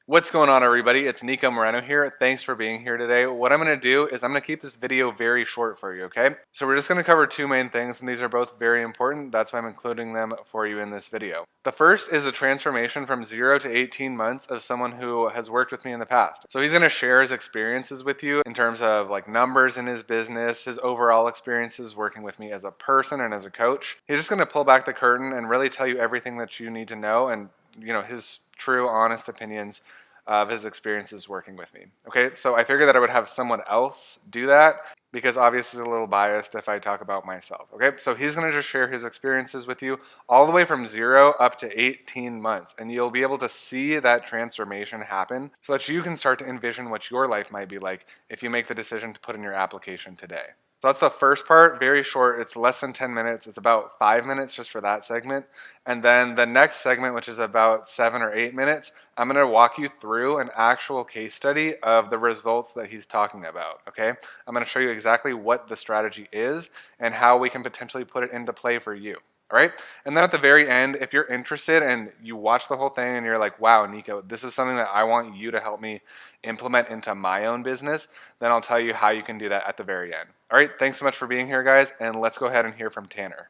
What's going on, everybody? It's Nico Moreno here. Thanks for being here today. What I'm going to do is I'm going to keep this video very short for you, okay? So we're just going to cover two main things, and these are both very important. That's why I'm including them for you in this video. The first is a transformation from 0 to 18 months of someone who has worked with me in the past. So he's going to share his experiences with you in terms of like numbers in his business, his overall experiences working with me as a person and as a coach. He's just going to pull back the curtain and really tell you everything that you need to know and his true, honest opinions of his experiences working with me. Okay, so I figured that I would have someone else do that because obviously it's a little biased if I talk about myself. Okay, so he's going to just share his experiences with you all the way from 0 up to 18 months, and you'll be able to see that transformation happen so that you can start to envision what your life might be like if you make the decision to put in your application today. So that's the first part, very short. It's less than 10 minutes. It's about 5 minutes just for that segment. And then the next segment, which is about 7 or 8 minutes, I'm going to walk you through an actual case study of the results that he's talking about, okay? I'm going to show you exactly what the strategy is and how we can potentially put it into play for you. All right. And then at the very end, if you're interested and you watch the whole thing and you're like, wow, Nico, this is something that I want you to help me implement into my own business, then I'll tell you how you can do that at the very end. All right. Thanks so much for being here, guys. And let's go ahead and hear from Tanner.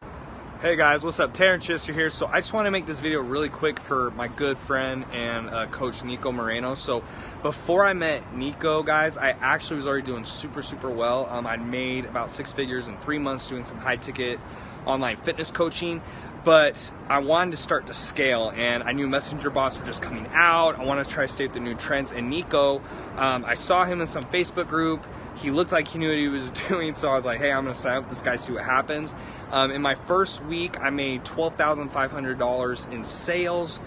Hey guys, what's up? Tarrant Chester here. So I just want to make this video really quick for my good friend and coach Nico Moreno. So before I met Nico, guys, I actually was already doing super well. I made about 6 figures in 3 months doing some high ticket online fitness coaching, but I wanted to start to scale, and I knew messenger bots were just coming out. I wanted to try to stay with the new trends, and Nico, I saw him in some Facebook group. He looked like he knew what he was doing, so I was like, hey, I'm gonna sign up with this guy, see what happens. In my first week, I made $12,500 in sales,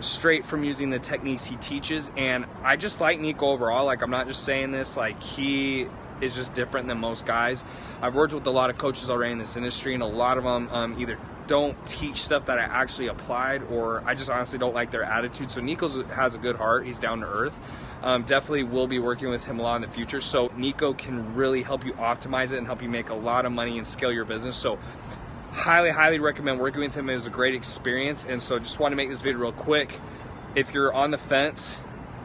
straight from using the techniques he teaches. And I just like Nico overall. Like, I'm not just saying this, like, he is just different than most guys. I've worked with a lot of coaches already in this industry, and a lot of them either don't teach stuff that I actually applied, or I just honestly don't like their attitude. So Nico has a good heart. He's down to earth. Definitely will be working with him a lot in the future. So Nico can really help you optimize it and help you make a lot of money and scale your business. So highly recommend working with him. It was a great experience. And so just want to make this video real quick. If you're on the fence,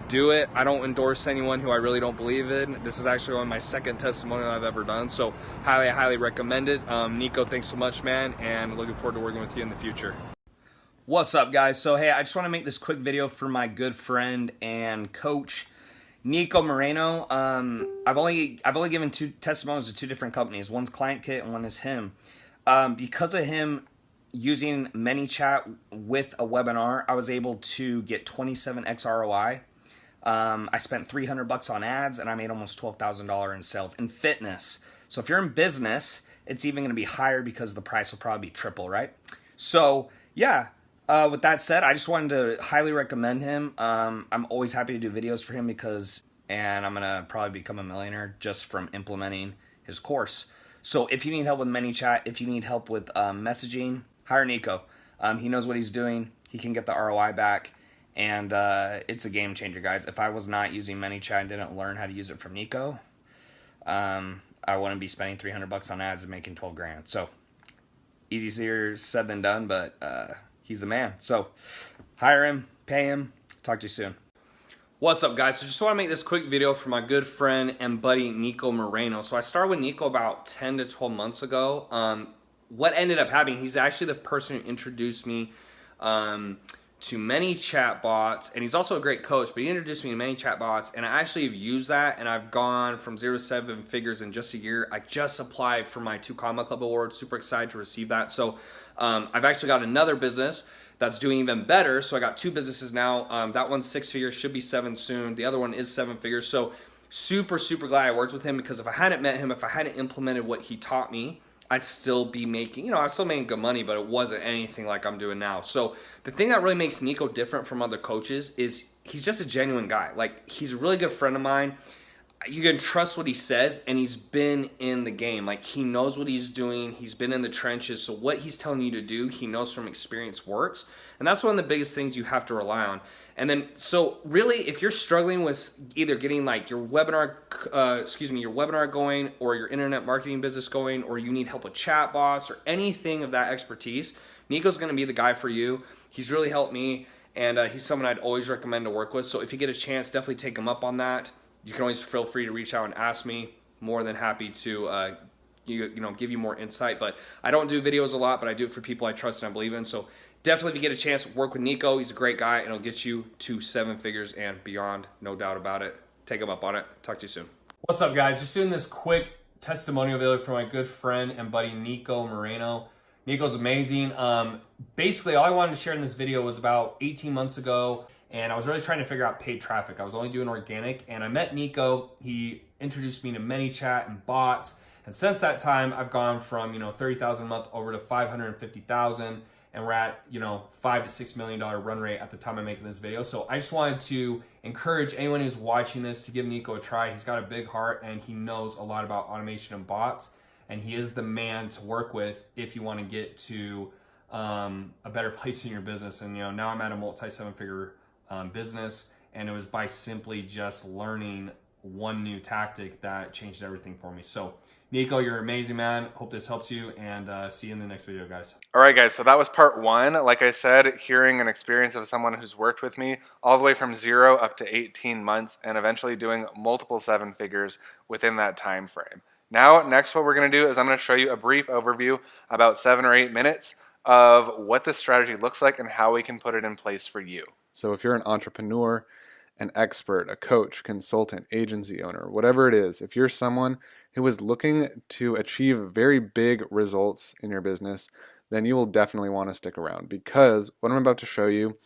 do it. I don't endorse anyone who I really don't believe in. This is actually one of my second testimonial I've ever done, so highly recommend it. Nico, thanks so much, man, and looking forward to working with you in the future. What's up, guys? So hey, I just want to make this quick video for my good friend and coach Nico Moreno. I've only given 2 testimonials to 2 different companies. One's Client Kit and one is him. Because of him using ManyChat with a webinar, I was able to get 27x ROI. I spent $300 on ads, and I made almost $12,000 in sales in fitness. So if you're in business, it's even going to be higher because the price will probably be triple, right? So yeah, with that said, I just wanted to highly recommend him. I'm always happy to do videos for him and I'm going to probably become a millionaire just from implementing his course. So if you need help with ManyChat, if you need help with messaging, hire Nico. He knows what he's doing. He can get the ROI back. And it's a game changer, guys. If I was not using ManyChat and didn't learn how to use it from Nico, I wouldn't be spending $300 on ads and making 12 grand. So easier said than done, but he's the man. So hire him, pay him. Talk to you soon. What's up, guys? So just want to make this quick video for my good friend and buddy Nico Moreno. So I started with Nico about 10 to 12 months ago. What ended up happening, he's actually the person who introduced me to many chatbots, and he's also a great coach, but he introduced me to many chatbots, and I actually have used that, and I've gone from 0 to 7 figures in just a year. I just applied for my 2 Comma Club Awards, super excited to receive that. So I've actually got another business that's doing even better. So I got 2 businesses now. That one's 6 figures, should be 7 soon. The other one is 7 figures. So super glad I worked with him, because if I hadn't met him, if I hadn't implemented what he taught me, I'd still be making, I was still making good money, but it wasn't anything like I'm doing now. So the thing that really makes Nico different from other coaches is he's just a genuine guy. Like, he's a really good friend of mine. You can trust what he says, and he's been in the game. Like, he knows what he's doing. He's been in the trenches. So what he's telling you to do, he knows from experience works. And that's one of the biggest things you have to rely on. And then, so really, if you're struggling with either getting like your webinar going, or your internet marketing business going, or you need help with chatbots or anything of that expertise, Nico's going to be the guy for you. He's really helped me. and he's someone I'd always recommend to work with. So if you get a chance, definitely take him up on that. You can always feel free to reach out and ask me. More than happy to give you more insight. But I don't do videos a lot, but I do it for people I trust and I believe in. So definitely, if you get a chance, work with Nico. He's a great guy, and he'll get you to 7 figures and beyond, no doubt about it. Take him up on it. Talk to you soon. What's up, guys? Just doing this quick testimonial video for my good friend and buddy Nico Moreno. Nico's amazing. Basically, all I wanted to share in this video was about 18 months ago, and I was really trying to figure out paid traffic. I was only doing organic, and I met Nico. He introduced me to ManyChat and bots, and since that time, I've gone from 30,000 a month over to 550,000, and we're at $5 to $6 million run rate at the time I'm making this video. So I just wanted to encourage anyone who's watching this to give Nico a try. He's got a big heart, and he knows a lot about automation and bots. And he is the man to work with if you want to get to a better place in your business. And now I'm at a multi-7-figure business, and it was by simply just learning one new tactic that changed everything for me. So Nico, you're amazing, man. Hope this helps you, and see you in the next video, guys. All right, guys, so that was part one. Like I said, hearing an experience of someone who's worked with me all the way from 0 up to 18 months and eventually doing multiple 7 figures within that time frame. Now, next what we're going to do is I'm going to show you a brief overview, about 7 or 8 minutes, of what this strategy looks like and how we can put it in place for you. So if you're an entrepreneur, an expert, a coach, consultant, agency owner, whatever it is, if you're someone who is looking to achieve very big results in your business, then you will definitely want to stick around, because what I'm about to show you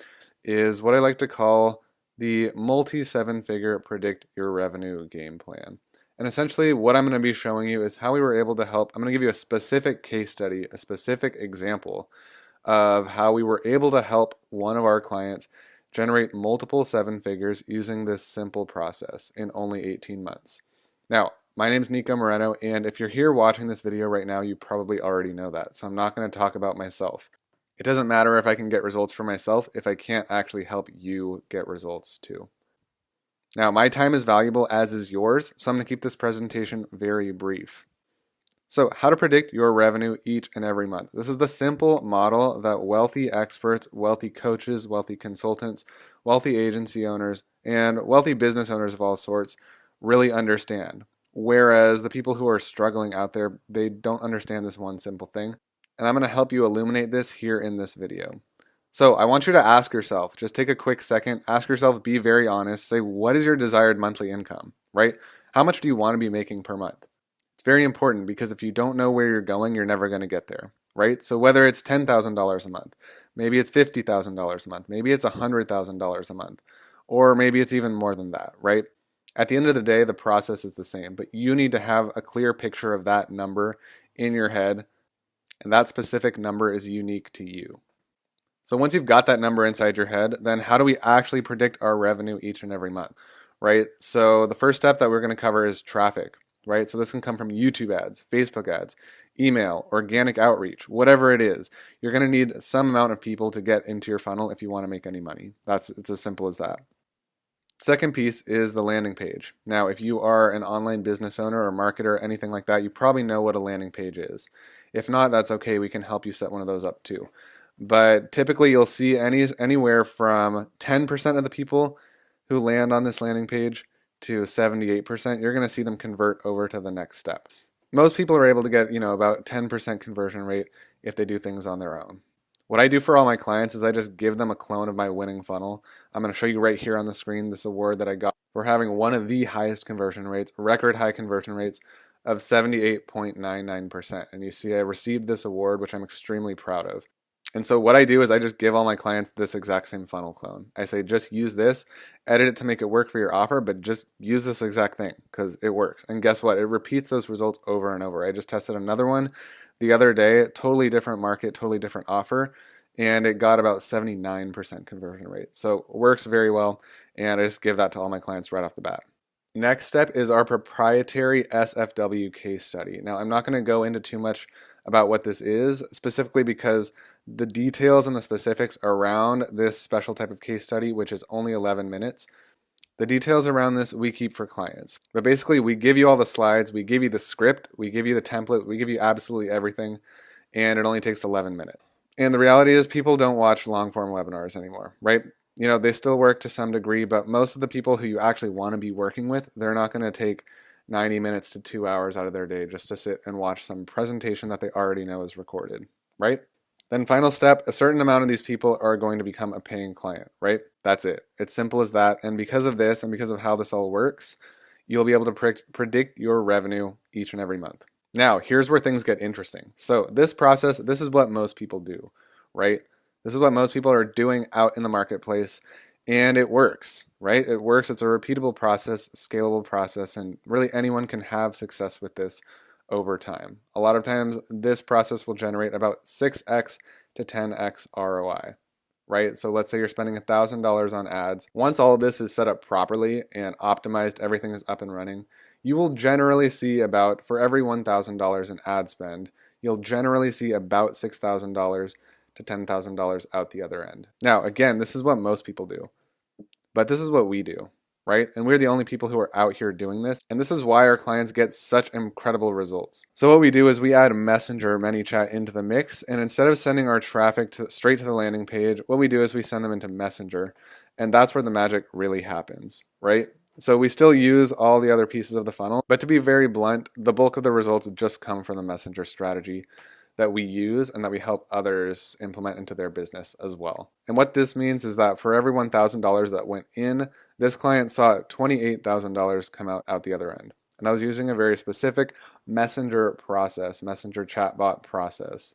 is what I like to call the multi-7-figure predict your revenue game plan. And essentially what I'm going to be showing you is how we were able to help. I'm going to give you a specific case study, a specific example of how we were able to help one of our clients generate multiple 7 figures using this simple process in only 18 months. Now, my name is Nico Moreno, and if you're here watching this video right now, you probably already know that, so I'm not going to talk about myself. It doesn't matter if I can get results for myself if I can't actually help you get results too. Now, my time is valuable, as is yours, so I'm going to keep this presentation very brief. So, how to predict your revenue each and every month. This is the simple model that wealthy experts, wealthy coaches, wealthy consultants, wealthy agency owners, and wealthy business owners of all sorts really understand. Whereas the people who are struggling out there, they don't understand this one simple thing. And I'm going to help you illuminate this here in this video. So I want you to ask yourself, just take a quick second, ask yourself, be very honest, say, what is your desired monthly income, right? How much do you want to be making per month? It's very important, because if you don't know where you're going, you're never going to get there, right? So whether it's $10,000 a month, maybe it's $50,000 a month, maybe it's $100,000 a month, or maybe it's even more than that, right? At the end of the day, the process is the same, but you need to have a clear picture of that number in your head, and that specific number is unique to you. So once you've got that number inside your head, then how do we actually predict our revenue each and every month, right? So the first step that we're going to cover is traffic, right? So this can come from YouTube ads, Facebook ads, email, organic outreach, whatever it is. You're going to need some amount of people to get into your funnel if you want to make any money. It's as simple as that. Second piece is the landing page. Now, if you are an online business owner or marketer, anything like that, you probably know what a landing page is. If not, that's okay. We can help you set one of those up too. But typically you'll see anywhere from 10% of the people who land on this landing page to 78%, you're going to see them convert over to the next step. Most people are able to get, about 10% conversion rate if they do things on their own. What I do for all my clients is I just give them a clone of my winning funnel. I'm going to show you right here on the screen this award that I got for having one of the highest conversion rates, record high conversion rates of 78.99%. And you see I received this award, which I'm extremely proud of. And so what I do is I just give all my clients this exact same funnel clone. I say, just use this, edit it to make it work for your offer, but just use this exact thing because it works. And guess what? It repeats those results over and over. I just tested another one the other day, totally different market, totally different offer, and it got about 79% conversion rate. So it works very well, and I just give that to all my clients right off the bat. Next step is our proprietary SFW case study. Now, I'm not going to go into too much about what this is, specifically because the details and the specifics around this special type of case study, which is only 11 minutes, the details around this we keep for clients. But basically, we give you all the slides, we give you the script, we give you the template, we give you absolutely everything, and it only takes 11 minutes. And the reality is people don't watch long form webinars anymore, right? You know, they still work to some degree, but most of the people who you actually want to be working with, they're not going to take 90 minutes to 2 hours out of their day just to sit and watch some presentation that they already know is recorded, right? Then final step, a certain amount of these people are going to become a paying client, right? That's it. It's simple as that. And because of this and because of how this all works, you'll be able to predict your revenue each and every month. Now, here's where things get interesting. So this process, this is what most people do, right? This is what most people are doing out in the marketplace, and it works, right? It works. It's a repeatable process, scalable process, and really anyone can have success with this over time. A lot of times this process will generate about 6x to 10x ROI, right? So let's say you're spending $1,000 on ads. Once all of this is set up properly and optimized, everything is up and running, you will generally see about, for every $1,000 in ad spend, you'll generally see about $6,000 to $10,000 out the other end. Now, again, this is what most people do, but this is what we do, right? And we're the only people who are out here doing this. And this is why our clients get such incredible results. So what we do is we add Messenger ManyChat into the mix. And instead of sending our traffic straight to the landing page, what we do is we send them into Messenger. And that's where the magic really happens, right? So we still use all the other pieces of the funnel, but to be very blunt, the bulk of the results just come from the Messenger strategy that we use and that we help others implement into their business as well. And what this means is that for every $1,000 that went in, this client saw $28,000 come out the other end. And that was using a very specific messenger process, messenger chatbot process.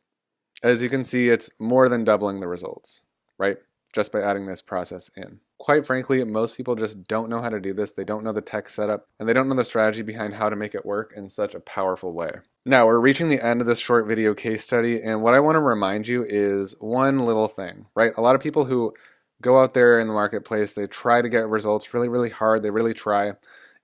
As you can see, it's more than doubling the results, right? Just by adding this process in. Quite frankly, most people just don't know how to do this. They don't know the tech setup, and they don't know the strategy behind how to make it work in such a powerful way. Now, we're reaching the end of this short video case study, and what I want to remind you is one little thing, right? A lot of people who go out there in the marketplace, they try to get results really, really hard. They really try,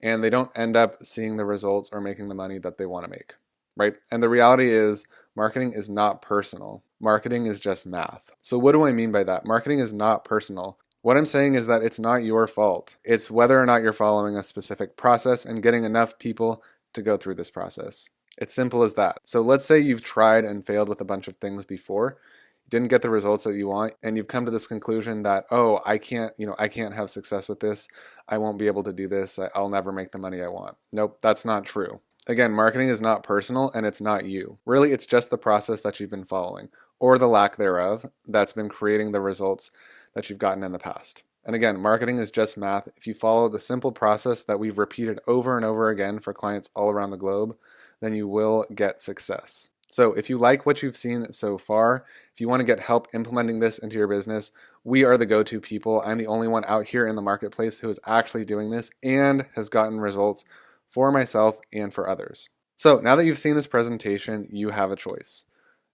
and they don't end up seeing the results or making the money that they want to make, right? And the reality is, marketing is not personal. Marketing is just math. So what do I mean by that? Marketing is not personal. What I'm saying is that it's not your fault. It's whether or not you're following a specific process and getting enough people to go through this process. It's simple as that. So let's say you've tried and failed with a bunch of things before, didn't get the results that you want, and you've come to this conclusion that, oh, I can't have success with this. I won't be able to do this. I'll never make the money I want. Nope, that's not true. Again, marketing is not personal and it's not you. Really, it's just the process that you've been following, or the lack thereof, that's been creating the results that you've gotten in the past. And again, marketing is just math. If you follow the simple process that we've repeated over and over again for clients all around the globe, then you will get success. So if you like what you've seen so far, if you want to get help implementing this into your business, we are the go-to people. I'm the only one out here in the marketplace who is actually doing this and has gotten results for myself and for others. So now that you've seen this presentation, you have a choice.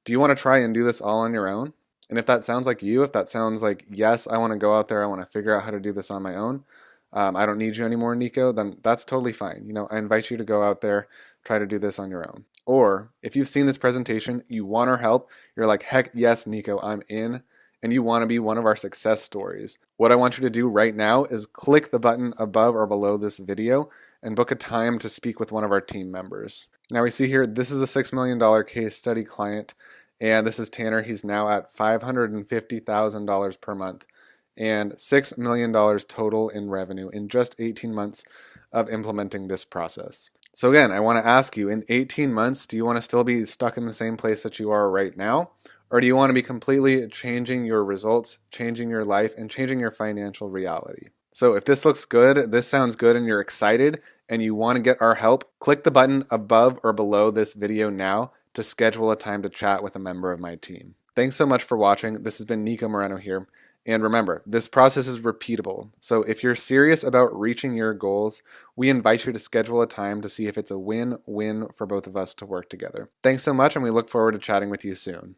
Do you want to try and do this all on your own? And if that sounds like you, if that sounds like, yes, I want to go out there, I want to figure out how to do this on my own, I don't need you anymore, Nico, then that's totally fine. I invite you to go out there, try to do this on your own. Or if you've seen this presentation, you want our help, you're like, heck yes, Nico, I'm in, and you want to be one of our success stories. What I want you to do right now is click the button above or below this video and book a time to speak with one of our team members. Now we see here, this is a $6 million case study client, and this is Tanner. He's now at $550,000 per month and $6 million total in revenue in just 18 months of implementing this process. So again, I want to ask you, in 18 months, do you want to still be stuck in the same place that you are right now? Or do you want to be completely changing your results, changing your life, and changing your financial reality? So if this looks good, this sounds good, and you're excited, and you want to get our help, click the button above or below this video now to schedule a time to chat with a member of my team. Thanks so much for watching. This has been Nico Moreno here. And remember, this process is repeatable. So if you're serious about reaching your goals, we invite you to schedule a time to see if it's a win-win for both of us to work together. Thanks so much, and we look forward to chatting with you soon.